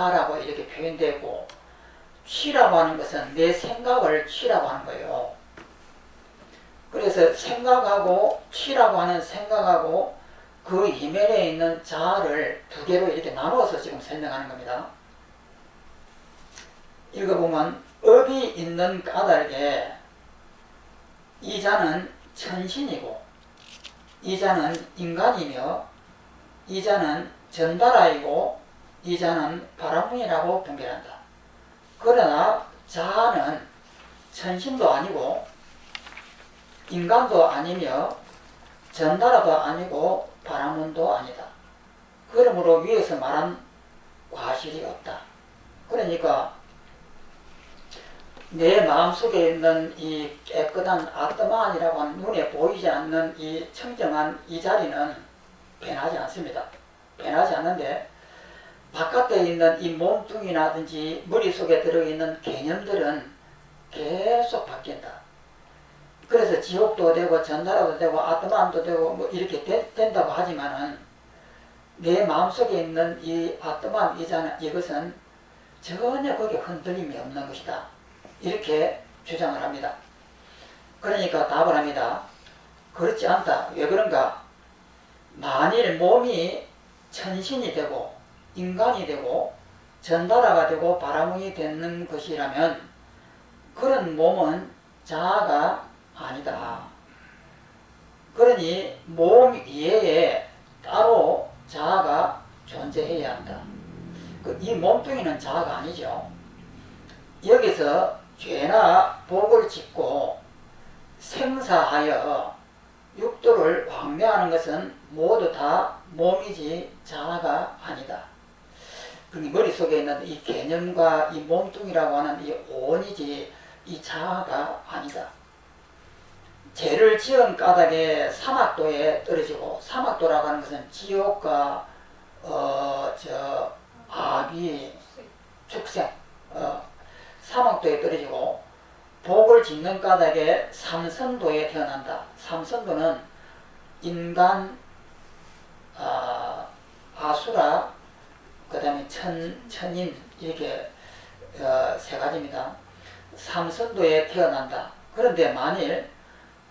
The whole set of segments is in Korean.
자라고 이렇게 표현되고, 취라고 하는 것은 내 생각을 취라고 하는 거예요. 그래서 생각하고 취라고 하는 생각하고 그 이면에 있는 자를 두 개로 이렇게 나누어서 지금 설명하는 겁니다. 읽어보면 업이 있는 까닭에 이 자는 천신이고 이 자는 인간이며 이 자는 전달아이고 이 자는 바람둥이라고 분별한다. 그러나 자는 천신도 아니고 인간도 아니며 전달아도 아니고 바라문도 아니다. 그러므로 위에서 말한 과실이 없다. 그러니까 내 마음속에 있는 이 깨끗한 아트만이라고 하는 눈에 보이지 않는 이 청정한 이 자리는 변하지 않습니다. 변하지 않는데 바깥에 있는 이 몸뚱이라든지 머릿속에 들어있는 개념들은 계속 바뀐다. 그래서 지옥도 되고 전나라도 되고 아트만도 되고 뭐 이렇게 된다고 하지만은 내 마음속에 있는 이 아트만 이것은 전혀 거기에 흔들림이 없는 것이다. 이렇게 주장을 합니다. 그러니까 답을 합니다. 그렇지 않다. 왜 그런가? 만일 몸이 천신이 되고 인간이 되고 전달아가 되고 바라문이 되는 것이라면 그런 몸은 자아가 아니다. 그러니 몸 이외에 따로 자아가 존재해야 한다. 이 몸뚱이는 자아가 아니죠. 여기서 죄나 복을 짓고 생사하여 육도를 왕래하는 것은 모두 다 몸이지 자아가 아니다. 그러니 머릿속에 있는 이 개념과 이 몸뚱이라고 하는 이 오온이지 이 자아가 아니다. 죄를 지은 까닭에 사막도에 떨어지고, 사막도라고 하는 것은 지옥과 아비, 축생, 사막도에 떨어지고 복을 짓는 까닭에 삼선도에 태어난다. 삼선도는 인간, 아수라, 그 다음에 천인 이렇게 세 가지입니다. 삼선도에 태어난다. 그런데 만일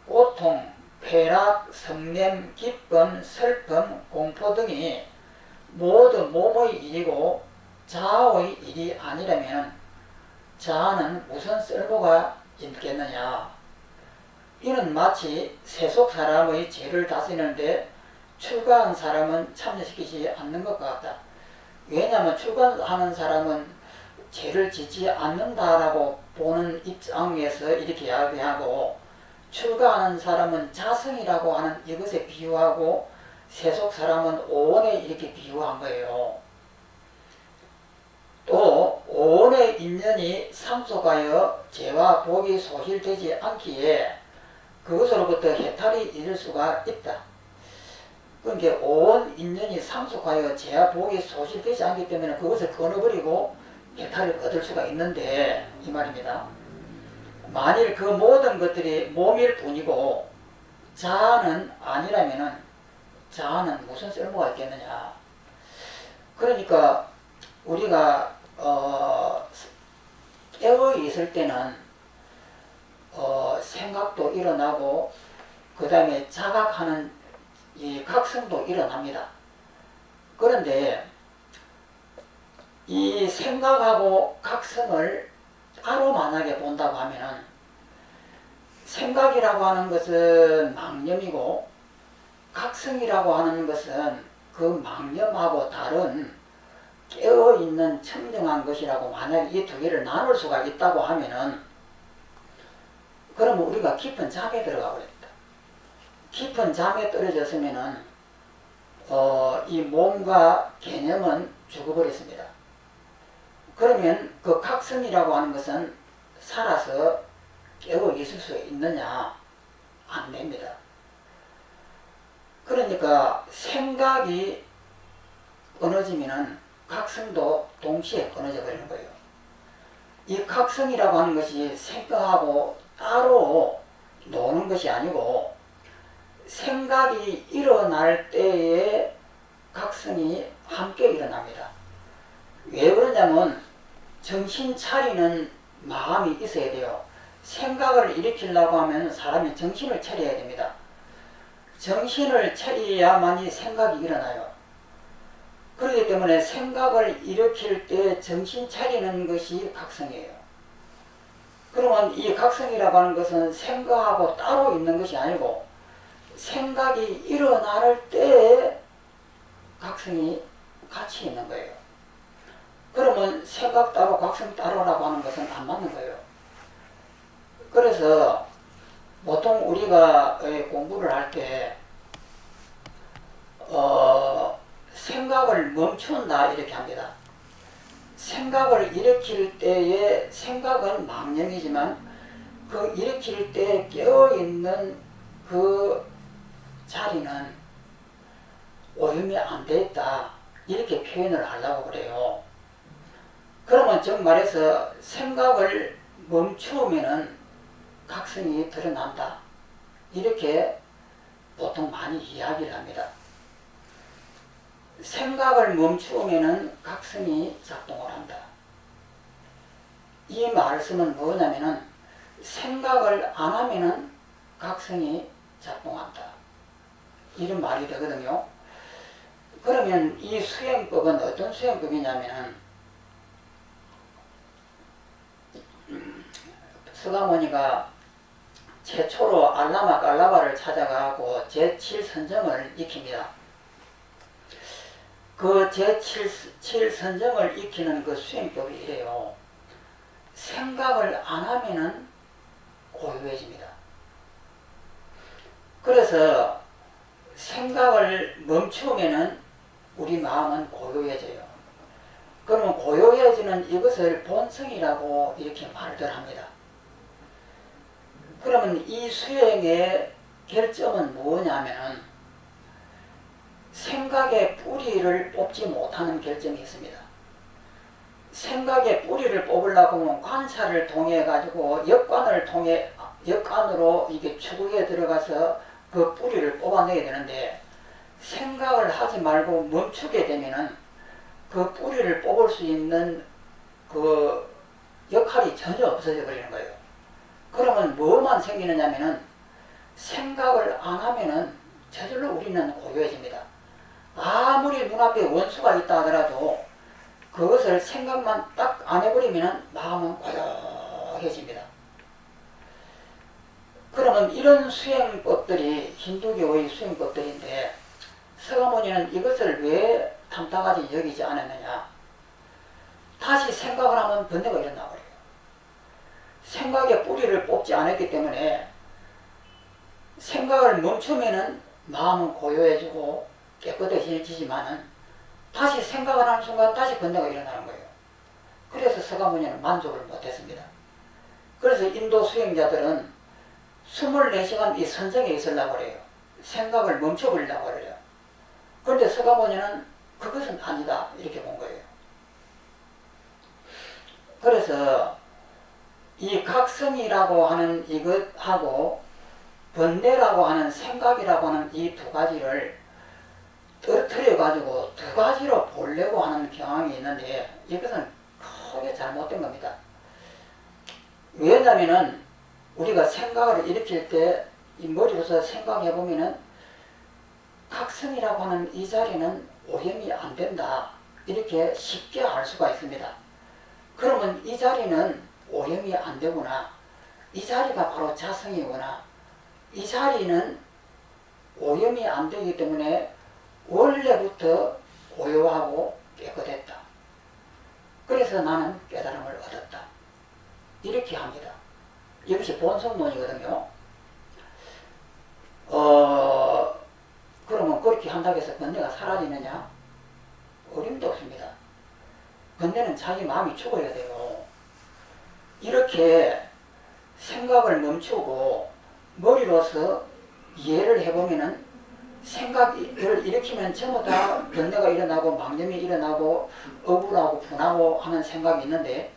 고통, 쾌락, 성냄, 기쁨, 슬픔, 공포 등이 모두 몸의 일이고 자아의 일이 아니라면 자아는 무슨 쓸모가 있겠느냐. 이는 마치 세속 사람의 죄를 다스리는데 출가한 사람은 참여시키지 않는 것과 같다. 왜냐하면 출가하는 사람은 죄를 짓지 않는다라고 보는 입장에서 이렇게 이야기하고, 출가하는 사람은 자성이라고 하는 이것에 비유하고 세속 사람은 오온에 이렇게 비유한 거예요. 또 오온의 인연이 상속하여 죄와 복이 소실되지 않기에 그것으로부터 해탈이 이를 수가 있다. 그러니까 오온 인연이 상속하여 죄와 복이 소실되지 않기 때문에 그것을 끊어버리고 해탈을 얻을 수가 있는데 이 말입니다. 만일 그 모든 것들이 몸일 뿐이고 자아는 아니라면은 자아는 무슨 쓸모가 있겠느냐. 그러니까 우리가 깨어 있을 때는 생각도 일어나고 그 다음에 자각하는 이 각성도 일어납니다. 그런데 이 생각하고 각성을 따로 만약에 본다고 하면은 생각이라고 하는 것은 망념이고 각성이라고 하는 것은 그 망념하고 다른 깨어있는 청정한 것이라고 만약에 이 두 개를 나눌 수가 있다고 하면은 그러면 우리가 깊은 잠에 들어가 버립니다. 깊은 잠에 떨어졌으면은 이 몸과 개념은 죽어버렸습니다. 그러면 그 각성이라고 하는 것은 살아서 깨어 있을 수 있느냐? 안 됩니다. 그러니까 생각이 끊어지면은 각성도 동시에 끊어져 버리는 거예요. 이 각성이라고 하는 것이 생각하고 따로 노는 것이 아니고 생각이 일어날 때에 각성이 함께 일어납니다. 왜 그러냐 뭐냐면 정신 차리는 마음이 있어야 돼요. 생각을 일으키려고 하면 사람이 정신을 차려야 됩니다. 정신을 차려야만이 생각이 일어나요. 그렇기 때문에 생각을 일으킬 때 정신 차리는 것이 각성이에요. 그러면 이 각성이라고 하는 것은 생각하고 따로 있는 것이 아니고 생각이 일어날 때에 각성이 같이 있는 거예요. 그러면 생각 따로 각성 따로라고 하는 것은 안 맞는 거예요. 그래서 보통 우리가 공부를 할 때 생각을 멈춘다 이렇게 합니다. 생각을 일으킬 때의 생각은 망령이지만 그 일으킬 때 깨어있는 그 자리는 오염이 안 돼 있다 이렇게 표현을 하려고 그래요. 그러면 즉 말해서 생각을 멈추면은 각성이 드러난다 이렇게 보통 많이 이야기를 합니다. 생각을 멈추면은 각성이 작동을 한다. 이 말씀은 뭐냐면은 생각을 안 하면은 각성이 작동한다 이런 말이 되거든요. 그러면 이 수행법은 어떤 수행법이냐면은 서가모니가 최초로 알라마 깔라바를 찾아가고 제7선정을 익힙니다. 그 제7선정을 익히는 그 수행법이 이래요. 생각을 안 하면은 고요해집니다. 그래서 생각을 멈추면은 우리 마음은 고요해져요. 그러면 고요해지는 이것을 본성이라고 이렇게 말들 합니다. 그러면 이 수행의 결점은 뭐냐면은 생각의 뿌리를 뽑지 못하는 결점이 있습니다. 생각의 뿌리를 뽑으려고 하면 관찰을 통해 가지고 역관으로 이게 추구에 들어가서 그 뿌리를 뽑아내야 되는데 생각을 하지 말고 멈추게 되면은 그 뿌리를 뽑을 수 있는 그 역할이 전혀 없어져 버리는 거예요. 그러면 뭐만 생기느냐면은 생각을 안 하면은 저절로 우리는 고요해집니다. 아무리 눈앞에 원수가 있다 하더라도 그것을 생각만 딱 안 해버리면은 마음은 고요해집니다. 그러면 이런 수행법들이 힌두교의 수행법들인데 서가모니는 이것을 왜 탐탁하게 여기지 않았느냐. 다시 생각을 하면 번뇌가 일어나 버려요. 생각의 뿌리를 뽑지 않았기 때문에 생각을 멈추면은 마음은 고요해지고 깨끗해지지만은 다시 생각을 하는 순간 다시 번뇌가 일어나는 거예요. 그래서 서가모니는 만족을 못했습니다. 그래서 인도 수행자들은 24시간 이 선정에 있으려고 그래요. 생각을 멈춰버리려고 그래요. 그런데 서가모니는 그것은 아니다 이렇게 본 거예요. 그래서 이 각성이라고 하는 이것하고 번뇌라고 하는 생각이라고 하는 이 두 가지를 떨어뜨려 가지고 두 가지로 보려고 하는 경향이 있는데 이것은 크게 잘못된 겁니다. 왜냐면은 우리가 생각을 일으킬 때 이 머리로서 생각해 보면은 각성이라고 하는 이 자리는 오염이 안 된다 이렇게 쉽게 알 수가 있습니다. 그러면 이 자리는 오염이 안 되구나, 이 자리가 바로 자성이구나, 이 자리는 오염이 안 되기 때문에 원래부터 고요하고 깨끗했다. 그래서 나는 깨달음을 얻었다 이렇게 합니다. 이것이 본성론이거든요. 그러면 그렇게 한다고 해서 번뇌가 사라지느냐? 어림도 없습니다. 번뇌는 자기 마음이 죽어야 돼요. 이렇게 생각을 멈추고 머리로서 이해를 해보면은 생각을 일으키면 전부 다 번뇌가 일어나고 망념이 일어나고 억울하고 분하고 하는 생각이 있는데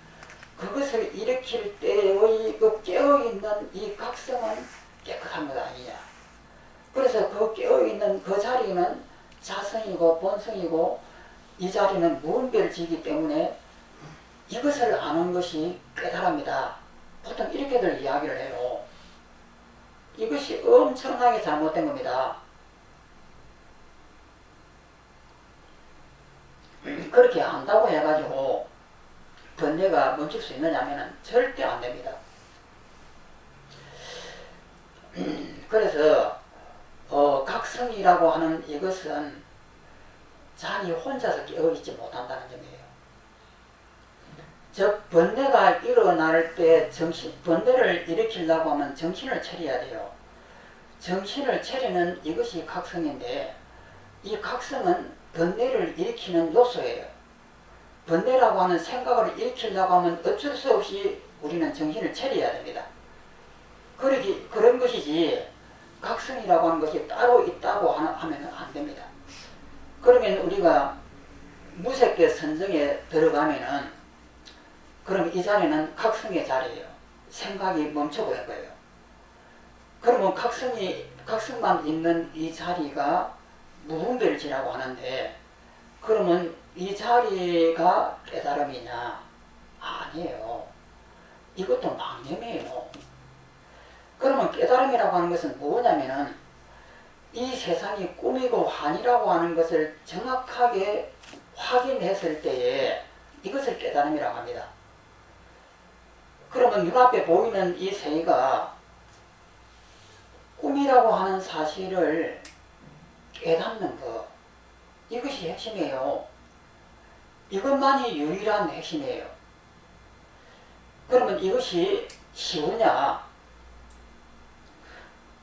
그것을 일으킬 때의 그 깨어있는 이 각성은 깨끗한 것 아니냐. 그래서 그 깨어있는 그 자리는 자성이고 본성이고 이 자리는 무분별지이기 때문에 이것을 아는 것이 깨달음이다. 보통 이렇게들 이야기를 해요. 이것이 엄청나게 잘못된 겁니다. 그렇게 안다고 해가지고 번뇌가 멈출 수 있느냐면 절대 안 됩니다. 그래서 각성이라고 하는 이것은 자기 혼자서 깨어있지 못한다는 점이에요. 즉 번뇌가 일어날 때 번뇌를 일으키려고 하면 정신을 차려야 돼요. 정신을 차리는 이것이 각성인데, 이 각성은 번뇌를 일으키는 요소예요. 번뇌라고 하는 생각을 일으키려고 하면 어쩔 수 없이 우리는 정신을 차려야 됩니다. 그런 것이지 각성이라고 하는 것이 따로 있다고 하면 안 됩니다. 그러면 우리가 무색계 선정에 들어가면은, 그럼 이 자리는 각성의 자리예요. 생각이 멈춰버린 거예요. 그러면 각성만 있는 이 자리가 무분별지라고 하는데, 그러면 이 자리가 깨달음이냐? 아니에요. 이것도 망념이에요. 그러면 깨달음이라고 하는 것은 뭐냐면은, 이 세상이 꿈이고 환이라고 하는 것을 정확하게 확인했을 때에 이것을 깨달음이라고 합니다. 그러면 눈앞에 보이는 이 세계가 꿈이라고 하는 사실을 깨닫는 것, 이것이 핵심이에요. 이것만이 유일한 핵심이에요. 그러면 이것이 쉬우냐?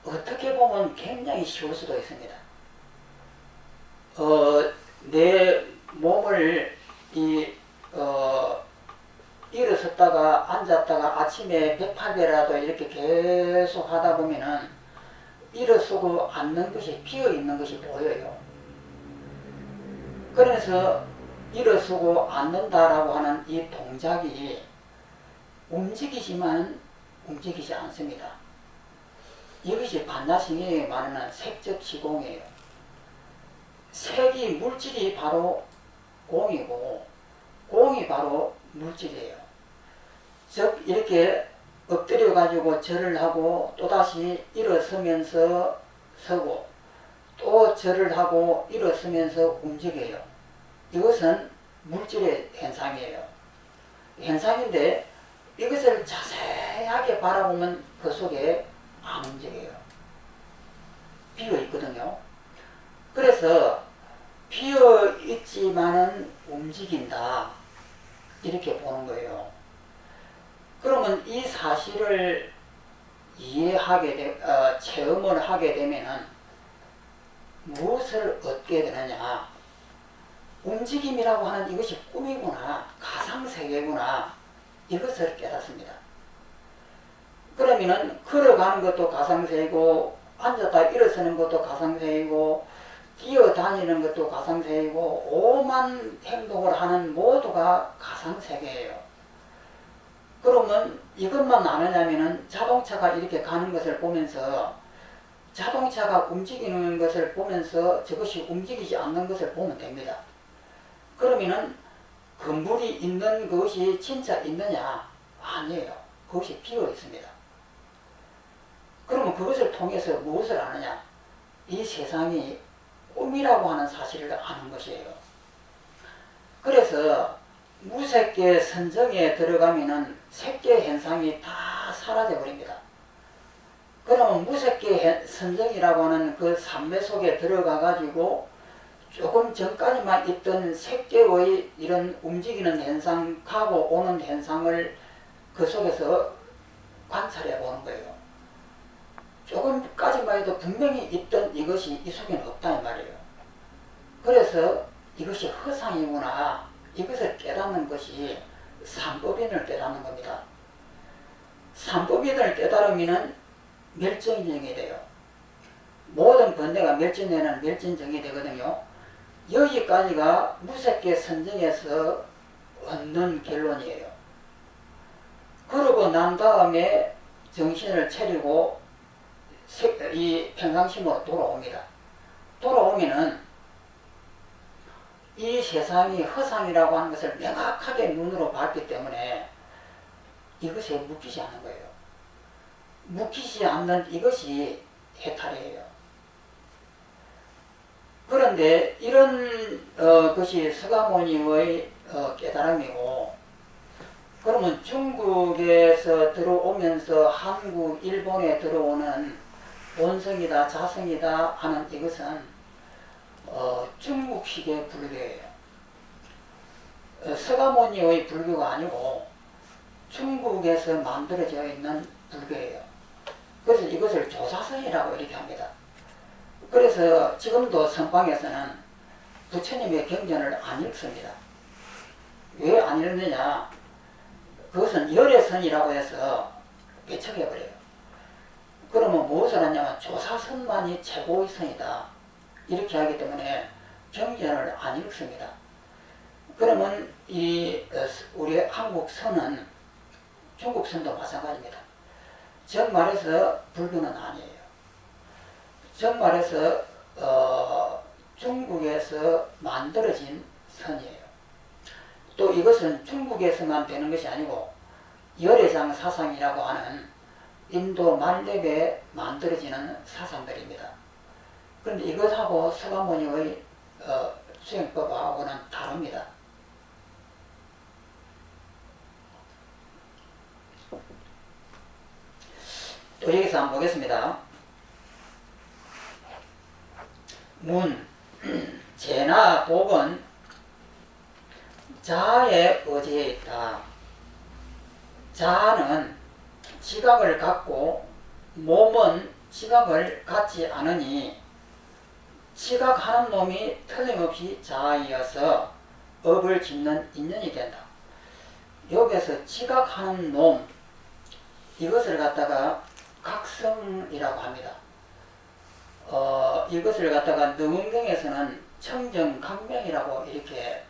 어떻게 보면 굉장히 쉬울 수도 있습니다. 내 몸을 일어섰다가 앉았다가 아침에 108배라도 이렇게 계속 하다 보면은 일어서고 앉는 것이 비어있는 것이 보여요. 그래서 일어서고 앉는다라고 하는 이 동작이 움직이지만 움직이지 않습니다. 이것이 반야심이 말하는 색적 시공이에요. 색이 물질이 바로 공이고 공이 바로 물질이에요. 즉 이렇게 엎드려 가지고 절을 하고 또다시 일어서면서 서고 또 절을 하고 일어서면서 움직여요. 이것은 물질의 현상이에요. 현상인데 이것을 자세하게 바라보면 그 속에 안 움직여요. 비어 있거든요. 그래서 비어 있지만은 움직인다, 이렇게 보는 거예요. 그러면 이 사실을 체험을 하게 되면은 무엇을 얻게 되느냐? 움직임이라고 하는 이것이 꿈이구나, 가상세계구나, 이것을 깨닫습니다. 그러면은 걸어가는 것도 가상세계고, 앉았다 일어서는 것도 가상세계고, 뛰어다니는 것도 가상세계고, 오만 행동을 하는 모두가 가상세계예요. 그러면 이것만 아느냐면은 자동차가 이렇게 가는 것을 보면서, 자동차가 움직이는 것을 보면서 저것이 움직이지 않는 것을 보면 됩니다. 그러면은 건물이 있는 것이 진짜 있느냐? 아니에요. 그것이 비어 있습니다. 그러면 그것을 통해서 무엇을 아느냐? 이 세상이 꿈이라고 하는 사실을 아는 것이에요. 그래서 무색계 선정에 들어가면은 색계 현상이 다 사라져 버립니다. 그러면 무색계 선정이라고 하는 그 삼매 속에 들어가 가지고 조금 전까지만 있던 색계의 이런 움직이는 현상, 가고 오는 현상을 그 속에서 관찰해 보는 거예요. 조금까지만 해도 분명히 있던 이것이 이 속에는 없다 이 말이에요. 그래서 이것이 허상이구나, 이것을 깨닫는 것이 삼법인을 깨닫는 겁니다. 삼법인을 깨달으면 멸정정이 돼요. 모든 번뇌가 멸진되는 멸진정이 되거든요. 여기까지가 무색계 선정에서 얻는 결론이에요. 그러고 난 다음에 정신을 차리고 이 평상심으로 돌아옵니다. 돌아오면은 이 세상이 허상이라고 하는 것을 명확하게 눈으로 봤기 때문에 이것에 묶이지 않는 거예요. 묶이지 않는 이것이 해탈이에요. 그런데 이런 것이 서가모니의 깨달음이고, 그러면 중국에서 들어오면서 한국, 일본에 들어오는 본성이다, 자성이다 하는 이것은 중국식의 불교예요. 서가모니의 불교가 아니고 중국에서 만들어져 있는 불교예요. 그래서 이것을 조사성이라고 이렇게 합니다. 그래서 지금도 선방에서는 부처님의 경전을 안 읽습니다. 왜 안 읽느냐? 그것은 열애선이라고 해서 배척해버려요. 그러면 무엇을 하냐면 조사선만이 최고의 선이다, 이렇게 하기 때문에 경전을 안 읽습니다. 그러면 우리 한국 선은 중국 선도 마찬가지입니다. 즉 말해서 불교는 아니에요. 즉 말해서 중국에서 만들어진 선이에요. 또 이것은 중국에서만 되는 것이 아니고 열애장 사상이라고 하는 인도 말렙에 만들어지는 사상들입니다. 그런데 이것하고 서가모니의 수행법하고는 다릅니다. 또 여기서 한번 보겠습니다. 문, 재나 복은 자아의 의지에 있다. 자아는 지각을 갖고 몸은 지각을 갖지 않으니 지각하는 놈이 틀림없이 자아이어서 업을 짓는 인연이 된다. 여기에서 지각하는 놈, 이것을 갖다가 각성이라고 합니다. 이것을 갖다가 능은경에서는 청정각명이라고 이렇게